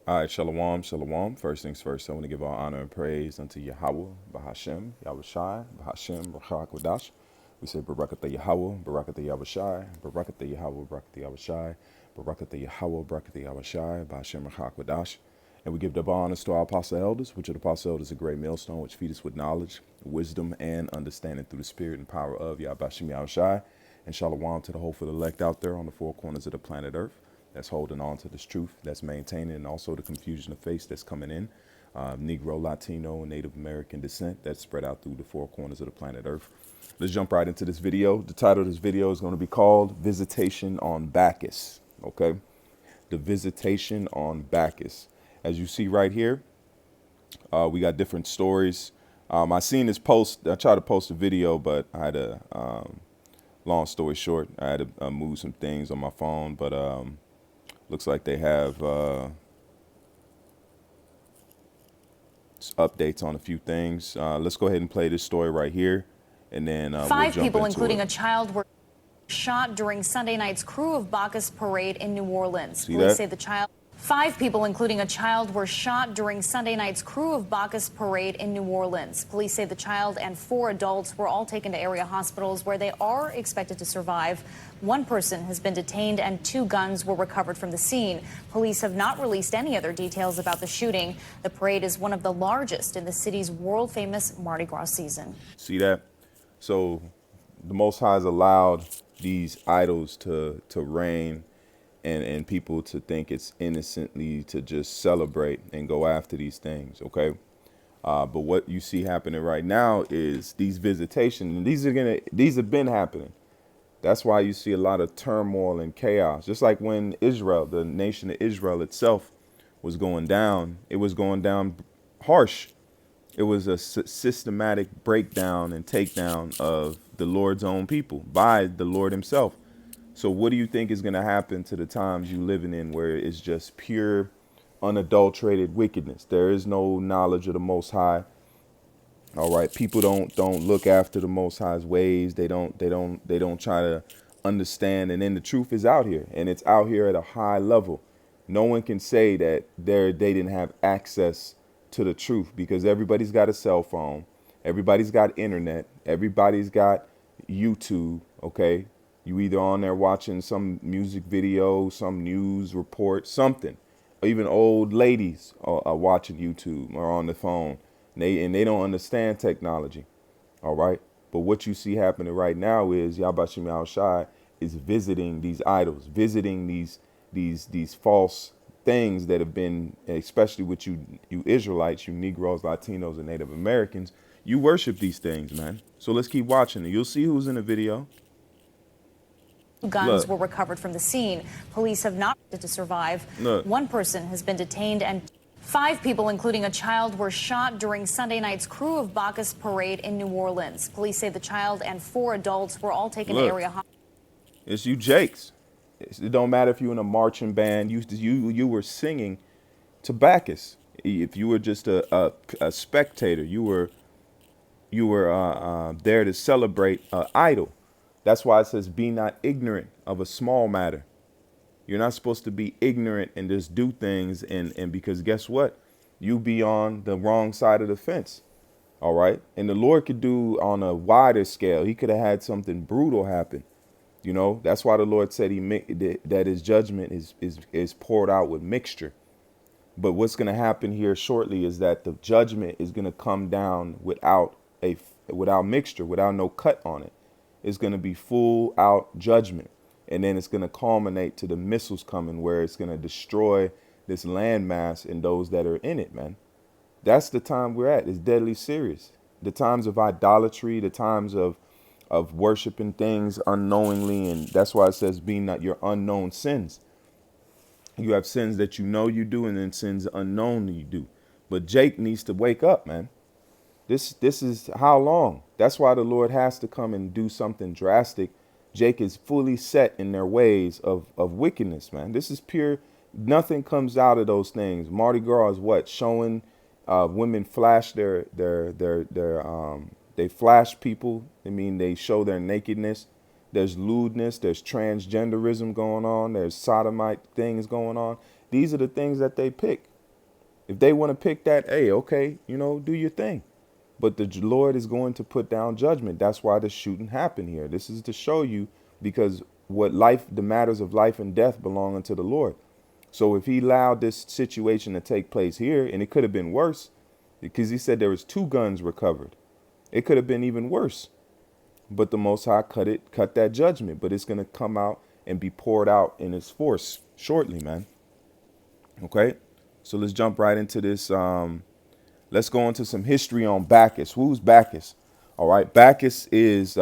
All right, shalom, shalom. First things first, I want to give all honor and praise unto Yahweh, Bahashem, Yahushai, Bahashem, Rachak Wadash. We say Barakatah Yahweh, Barakatah Yahushai, Barakatah Yahweh, Barakatah Yahushai, Barakatah Yahweh, Barakatah Yahushai, Bahashem, Rachak Wadash. And we give double honors to our apostle elders, which are the apostle elders, a great millstone, which feed us with knowledge, wisdom, and understanding through the spirit and power of Yahbashim Yahushai. And shalom to the hopeful elect out there on the four corners of the planet Earth that's holding on to this truth, that's maintaining, and also the confusion of faith that's coming in. Negro, Latino, and Native American descent that's spread out through the four corners of the planet Earth. Let's jump right into this video. The title of this video is going to be called Visitation on BACCHUS. Okay, the Visitation on BACCHUS. As you see right here, we got different stories. I seen this post. I tried to post a video, but I had a long story short, I had to move some things on my phone, but looks like they have updates on a few things. Let's go ahead and play this story right here, and then we'll Five jump people, into including it. a child, were shot during Sunday night's Crew of Bacchus parade in New Orleans. See Police that? say the child. Five people, including a child, were shot during Sunday night's Crew of Bacchus parade in New Orleans. Police say the child and four adults were all taken to area hospitals where they are expected to survive. One person has been detained and two guns were recovered from the scene. Police have not released any other details about the shooting. The parade is one of the largest in the city's world-famous Mardi Gras season. See that? So the Most High has allowed these idols to reign, and people to think it's innocently to just celebrate and go after these things. Okay. But what you see happening right now is these visitations, and these have been happening. That's why you see a lot of turmoil and chaos. Just like when Israel, the nation of Israel itself, was going down, it was going down harsh. It was a systematic breakdown and takedown of the Lord's own people by the Lord himself. So what do you think is going to happen to the times you living in where it's just pure, unadulterated wickedness? There is no knowledge of the Most High. All right, people don't look after the Most High's ways. They don't try to understand. And then the truth is out here, and it's out here at a high level. No one can say that they didn't have access to the truth, because everybody's got a cell phone, everybody's got internet, everybody's got YouTube. Okay, you either on there watching some music video, some news report, something. Or even old ladies are watching YouTube or on the phone. And they don't understand technology. All right. But what you see happening right now is Yahbashim Yahushai is visiting these idols, visiting these false things that have been, especially with you Israelites, you Negroes, Latinos, and Native Americans. You worship these things, man. So let's keep watching it. You'll see who's in the video. Guns Look. were recovered from the scene. Police have not been able to survive. Look. One person has been detained and five people, including a child, were shot during Sunday night's Crew of Bacchus parade in New Orleans. Police say the child and four adults were all taken to area hospitals. It's you Jakes. It don't matter if you're in a marching band. You were singing to Bacchus. If you were just a spectator, you were there to celebrate an idol. That's why it says, be not ignorant of a small matter. You're not supposed to be ignorant and just do things. And because guess what? You be on the wrong side of the fence. All right. And the Lord could do on a wider scale. He could have had something brutal happen. You know, that's why the Lord said that his judgment is poured out with mixture. But what's going to happen here shortly is that the judgment is going to come down without mixture, without no cut on it. It's going to be full out judgment. And then it's going to culminate to the missiles coming, where it's going to destroy this landmass and those that are in it, man. That's the time we're at. It's deadly serious. The times of idolatry, the times of worshiping things unknowingly. And that's why it says, be not your unknown sins. You have sins that you know you do, and then sins unknown you do. But Jake needs to wake up, man. This is how long? That's why the Lord has to come and do something drastic. Jake is fully set in their ways of wickedness, man. This is pure. Nothing comes out of those things. Mardi Gras is what? Showing women flash they flash people. I mean, they show their nakedness. There's lewdness. There's transgenderism going on. There's sodomite things going on. These are the things that they pick. If they want to pick that, hey, okay, do your thing. But the Lord is going to put down judgment. That's why the shooting happened here. This is to show you, because the matters of life and death belong unto the Lord. So if he allowed this situation to take place here, and it could have been worse, because he said there was 2 guns recovered. It could have been even worse. But the Most High cut that judgment. But it's going to come out and be poured out in its force shortly, man. Okay, so let's jump right into this. Let's go into some history on Bacchus. Who's Bacchus? All right, Bacchus is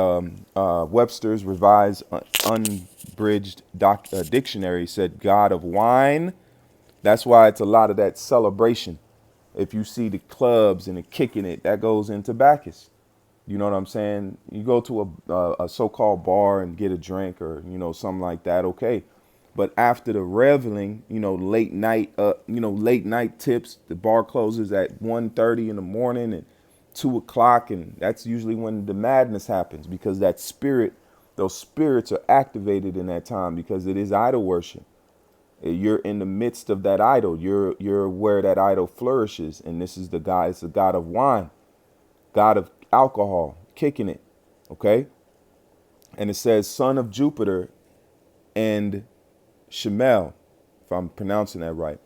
Webster's Revised Unbridged Dictionary said God of wine. That's why it's a lot of that celebration. If you see the clubs and the kicking it, that goes into Bacchus. You know what I'm saying? You go to a so-called bar and get a drink or, something like that. Okay. But after the reveling, late night tips, the bar closes at 1:30 in the morning and 2 o'clock. And that's usually when the madness happens, because those spirits are activated in that time, because it is idol worship. You're in the midst of that idol. You're where that idol flourishes. And this is it's the God of wine, God of alcohol, kicking it. Okay. And it says son of Jupiter and Shemel, if I'm pronouncing that right.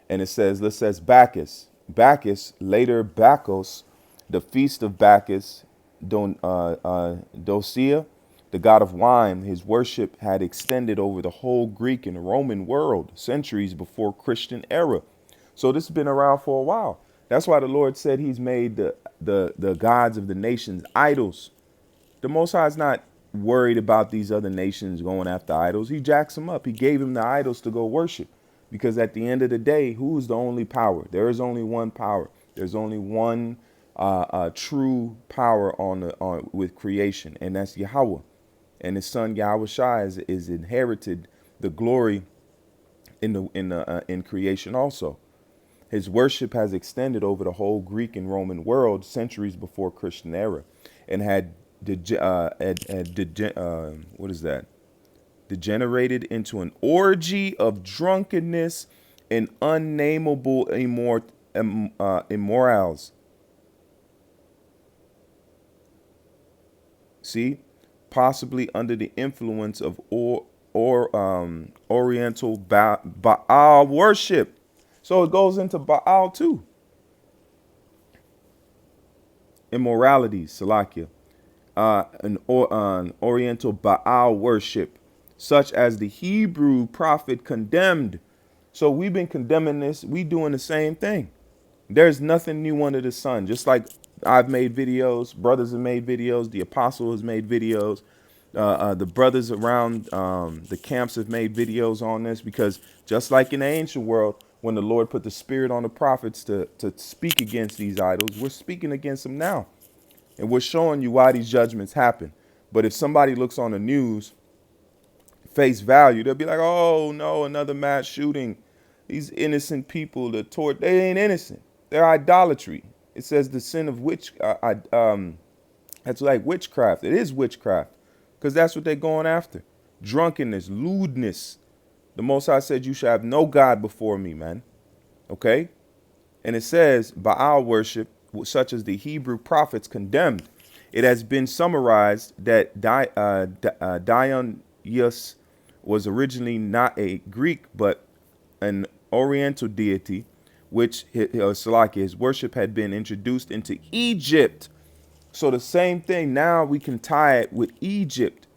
And it says Bacchus. Bacchus, later Bacchus, the feast of Bacchus, Dosia, the god of wine. His worship had extended over the whole Greek and Roman world centuries before Christian era. So this has been around for a while. That's why the Lord said he's made the gods of the nations idols. The Most High is not worried about these other nations going after idols. He jacks them up. He gave him the idols to go worship, because at the end of the day, who's the only power? There is only one power. There's only one true power with creation, and that's Yahweh. And his son Yahweh Shai is inherited the glory in creation also. His worship has extended over the whole Greek and Roman world centuries before Christian era, and had degenerated into an orgy of drunkenness and unnameable immorals. See, possibly under the influence of Oriental Baal worship. So it goes into Baal too. Immoralities, Salakia. An Oriental Baal worship, such as the Hebrew prophet condemned. So we've been condemning this. We doing the same thing. There's nothing new under the sun. Just like I've made videos, brothers have made videos, the apostle has made videos, the brothers around the camps have made videos on this, because just like in the ancient world, when the Lord put the spirit on the prophets to speak against these idols, we're speaking against them now. And we're showing you why these judgments happen. But if somebody looks on the news, face value, they'll be like, oh, no, another mass shooting. These innocent people, they ain't innocent. They're idolatry. It says the sin of that's like witchcraft. It is witchcraft, because that's what they're going after. Drunkenness, lewdness. The Most High said you shall have no God before me, man. Okay? And it says Baal worship, such as the Hebrew prophets condemned. It has been summarized that Dionysus was originally not a Greek, but an Oriental deity, which his worship had been introduced into Egypt. So the same thing, now we can tie it with Egypt.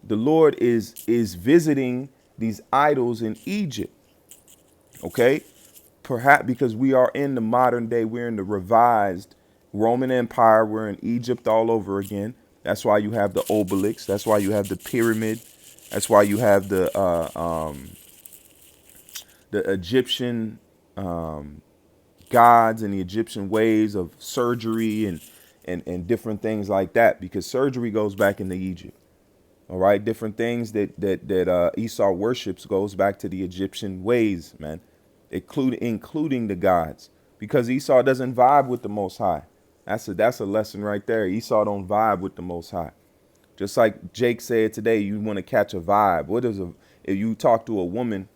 The Lord is visiting these idols in Egypt. Okay? Perhaps because we are in the modern day, we're in the revised Roman Empire, we're in Egypt all over again. That's why you have the obelisk. That's why you have the pyramid. That's why you have the Egyptian gods and the Egyptian ways of surgery and different things like that, because surgery goes back into Egypt. All right, different things that Esau worships goes back to the Egyptian ways, man. Including the gods, because Esau doesn't vibe with the Most High. That's a lesson right there. Esau don't vibe with the Most High. Just like Jake said today, you want to catch a vibe. If you talk to a woman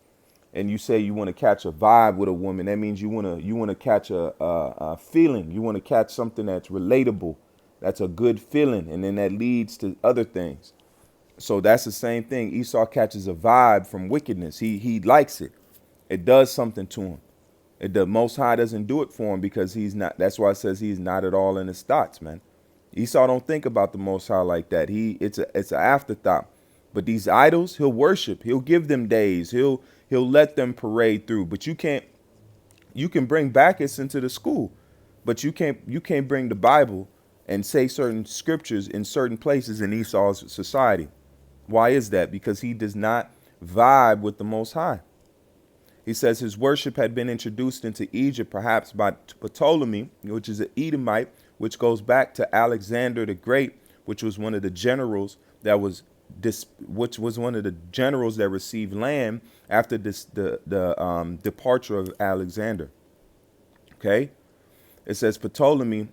and you say you want to catch a vibe with a woman, that means you want to catch a feeling. You want to catch something that's relatable, that's a good feeling, and then that leads to other things. So that's the same thing. Esau catches a vibe from wickedness. He likes it. It does something to him. The Most High doesn't do it for him because he's not. That's why it says he's not at all in his thoughts, man. Esau don't think about the Most High like that. It's an afterthought. But these idols, he'll worship. He'll give them days. He'll let them parade through. But you can't. You can bring Bacchus into the school, but you can't bring the Bible and say certain scriptures in certain places in Esau's society. Why is that? Because he does not vibe with the Most High. He says his worship had been introduced into Egypt, perhaps by Ptolemy, which is an Edomite, which goes back to Alexander the Great, which was one of the generals that was which was one of the generals that received land after the departure of Alexander. Okay, it says Ptolemy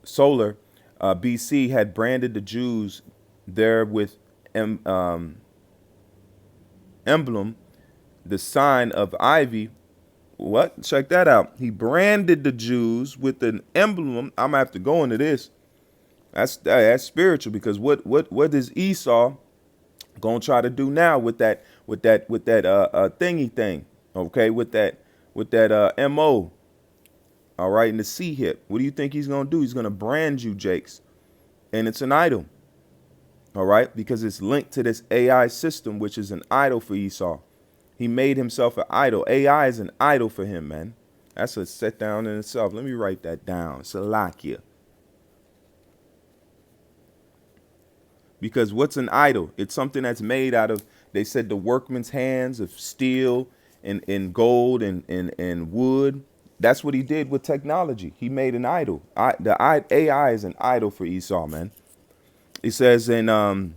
Solar BC had branded the Jews there with emblem, the sign of ivy. What? Check that out. He branded the Jews with an emblem. I'm gonna have to go into this. That's spiritual, because what is Esau gonna try to do now with that thingy thing? Okay, with that mo. All right, in the C hip. What do you think he's gonna do? He's gonna brand you, Jakes, and it's an idol. All right, because it's linked to this AI system, which is an idol for Esau. He made himself an idol. AI is an idol for him, man. That's a set down in itself. Let me write that down. Salakia. Because what's an idol? It's something that's made out of, they said, the workman's hands of steel and gold and wood. That's what he did with technology. He made an idol. AI is an idol for Esau, man. He says when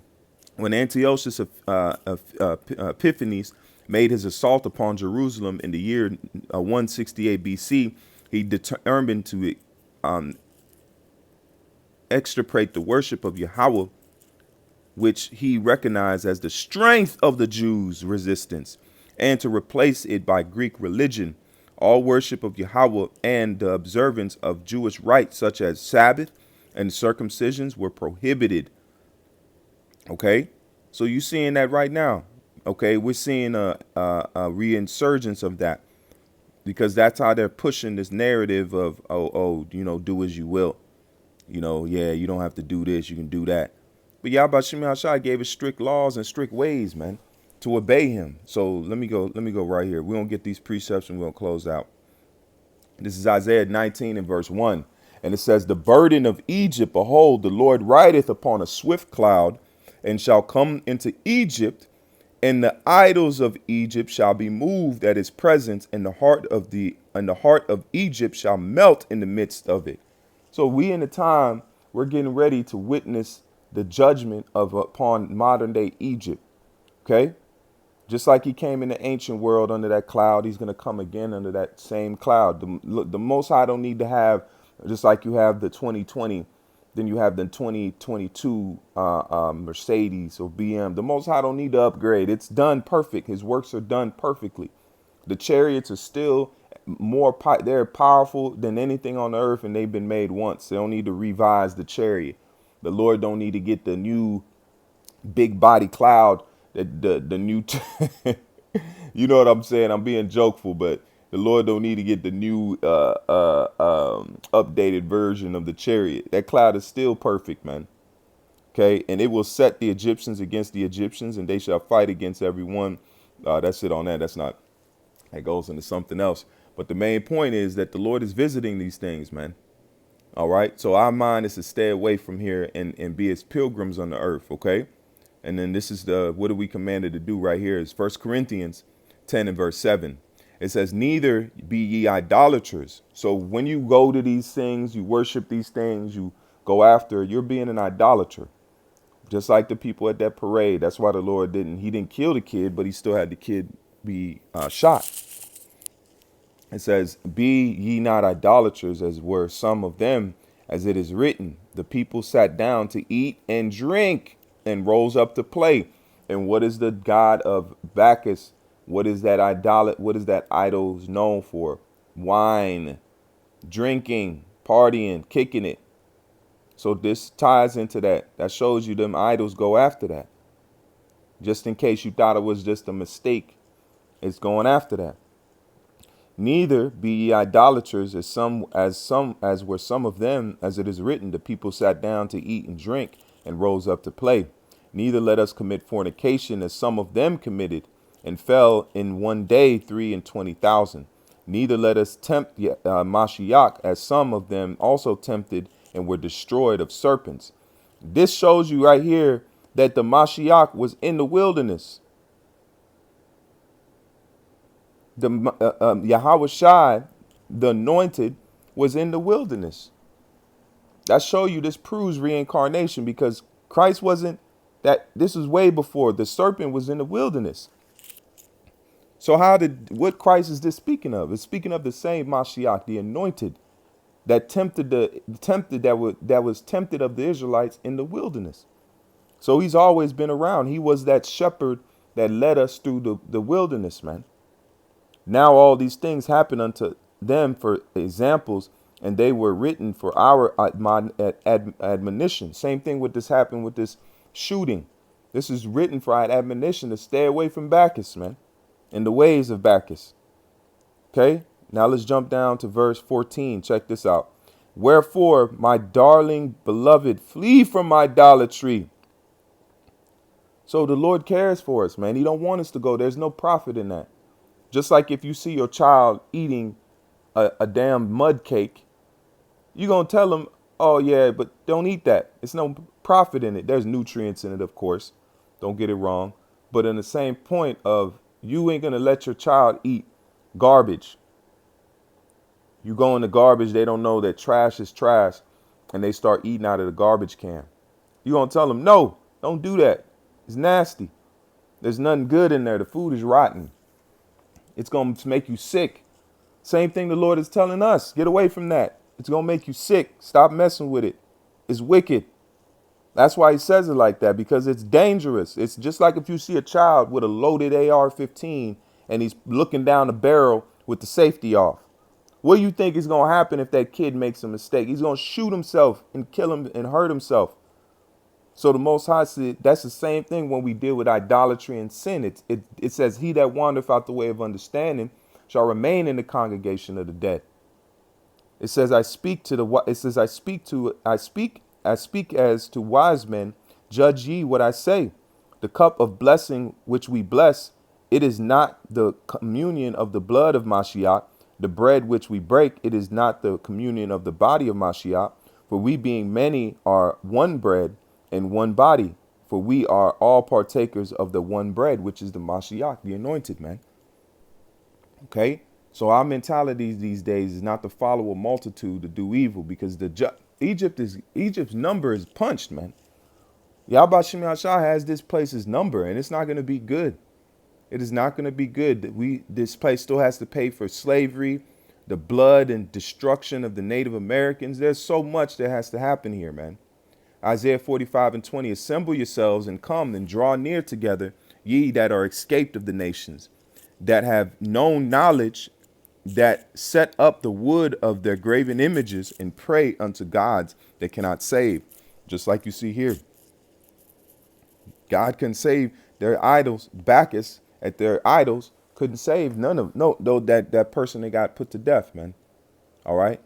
Antiochus Epiphanes made his assault upon Jerusalem in the year 168 BC, he determined to extirpate the worship of Yahweh, which he recognized as the strength of the Jews' resistance, and to replace it by Greek religion. All worship of Yahweh and the observance of Jewish rites such as Sabbath and circumcisions were prohibited. Okay, so you're seeing that right now. Okay, we're seeing a reinsurgence of that, because that's how they're pushing this narrative of, do as you will. Yeah, you don't have to do this, you can do that. But Yahweh Shemi Hashai gave us strict laws and strict ways, man, to obey him. So let me go right here. We're gonna get these precepts and we're gonna close out. This is Isaiah 19 and verse 1. And it says, the burden of Egypt, behold, the Lord rideth upon a swift cloud, and shall come into Egypt, and the idols of Egypt shall be moved at his presence, and the heart of Egypt shall melt in the midst of it. So we in the time, we're getting ready to witness the judgment upon modern day Egypt. Okay, just like he came in the ancient world under that cloud, he's going to come again under that same cloud. The Most High don't need to have, just like you have the 2020, then you have the 2022 Mercedes or BM. The Most High don't need to upgrade. It's done perfect. His works are done perfectly. The chariots are still they're powerful than anything on the earth, and they've been made once. They don't need to revise the chariot. The Lord don't need to get the new big body cloud, the new, you know what I'm saying? I'm being jokeful, but the Lord don't need to get the new updated version of the chariot. That cloud is still perfect, man. Okay, and it will set the Egyptians against the Egyptians, and they shall fight against everyone. That's it on that. That goes into something else. But the main point is that the Lord is visiting these things, man. All right. So our mind is to stay away from here and be as pilgrims on the earth. OK. And then this is what are we commanded to do right here is 1 Corinthians 10 and verse 7. It says, neither be ye idolaters. So when you go to these things, you worship these things, you go after, you're being an idolater. Just like the people at that parade. That's why the Lord he didn't kill the kid, but he still had the kid be shot. It says, be ye not idolaters, as were some of them, as it is written, the people sat down to eat and drink and rose up to play. And what is the god of Bacchus What is that idols known for? Wine, drinking, partying, kicking it. So this ties into that. That shows you them idols go after that. Just in case you thought it was just a mistake, it's going after that. Neither be ye idolaters, as were some of them, as it is written, the people sat down to eat and drink, and rose up to play. Neither let us commit fornication, as some of them committed, and fell in one day 23,000. Neither let us tempt Mashiach, as some of them also tempted, and were destroyed of serpents. This shows you right here that the Mashiach was in the wilderness. The Yahweh Shai, the anointed, was in the wilderness. That show you this proves reincarnation, because Christ wasn't that. This is way before the serpent was in the wilderness. So what Christ is this speaking of? It's speaking of the same Mashiach, the anointed, that was tempted of the Israelites in the wilderness. So he's always been around. He was that shepherd that led us through the wilderness, man. Now all these things happen unto them for examples, and they were written for our admonition. Same thing with this happened with this shooting. This is written for our admonition to stay away from Bacchus, man, in the ways of Bacchus. Okay, now let's jump down to verse 14. Check this out. Wherefore, my darling beloved, flee from idolatry. So the Lord cares for us, man. He don't want us to go. There's no profit in that. Just like if you see your child eating a damn mud cake, you're going to tell them, oh, yeah, but don't eat that. It's no profit in it. There's nutrients in it, of course. Don't get it wrong. But in the same point of you ain't going to let your child eat garbage. You go in the garbage, they don't know that trash is trash, and they start eating out of the garbage can. You're going to tell them, no, don't do that. It's nasty. There's nothing good in there. The food is rotten. It's going to make you sick. Same thing the Lord is telling us. Get away from that. It's going to make you sick. Stop messing with it. It's wicked. That's why he says it like that, because it's dangerous. It's just like if you see a child with a loaded AR-15 and he's looking down the barrel with the safety off. What do you think is going to happen if that kid makes a mistake? He's going to shoot himself and kill him and hurt himself. So the Most High said that's the same thing when we deal with idolatry and sin. It says, he that wandereth out the way of understanding shall remain in the congregation of the dead. It says, I speak as to wise men, judge ye what I say. The cup of blessing which we bless, it is not the communion of the blood of Mashiach. The bread which we break, it is not the communion of the body of Mashiach. For we being many are one bread and one body, for we are all partakers of the one bread, which is the Mashiach, the anointed, man. Okay, so our mentality these days is not to follow a multitude to do evil, because Egypt's number is punched, man. Yahweh Shem Yahshua has this place's number, and it's not going to be good. It is not going to be good. This place still has to pay for slavery, the blood and destruction of the Native Americans. There's so much that has to happen here, man. Isaiah 45:20, assemble yourselves and come and draw near together, ye that are escaped of the nations, that have known knowledge, that set up the wood of their graven images and pray unto gods that cannot save. Just like you see here. God can save their idols. Bacchus at their idols couldn't save that person that got put to death, man. All right.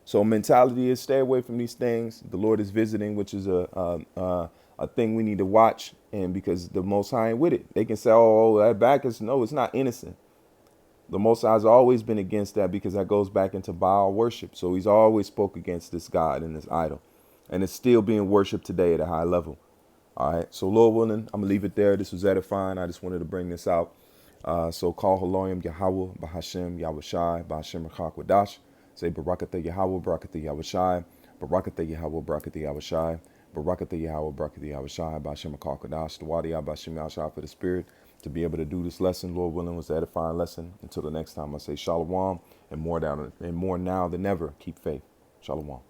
So mentality is stay away from these things. The Lord is visiting, which is a thing we need to watch. And because the Most High ain't with it, they can say, oh, that Bacchus. No, it's not innocent. The Most High has always been against that, because that goes back into Baal worship. So he's always spoke against this God and this idol. And it's still being worshipped today at a high level. All right. So Lord willing, I'm going to leave it there. This was edifying. I just wanted to bring this out. So call Haloyim Yahweh, Bahashem, Yahweh Shai, Bahashem Rachak Wadash. Say Barakatah Yahweh, Barakatah Yahweh Shai, Barakatah Yahweh, Barakatah Yahweh Shai, Barakatah Yahweh, Barakatah Yahweh Shai, Bahashem Rachak Wadash. The Wadi Bahashem Yahshai for the spirit to be able to do this lesson. Lord willing, was the edifying lesson. Until the next time, I say Shalom, and more now than ever. Keep faith. Shalom.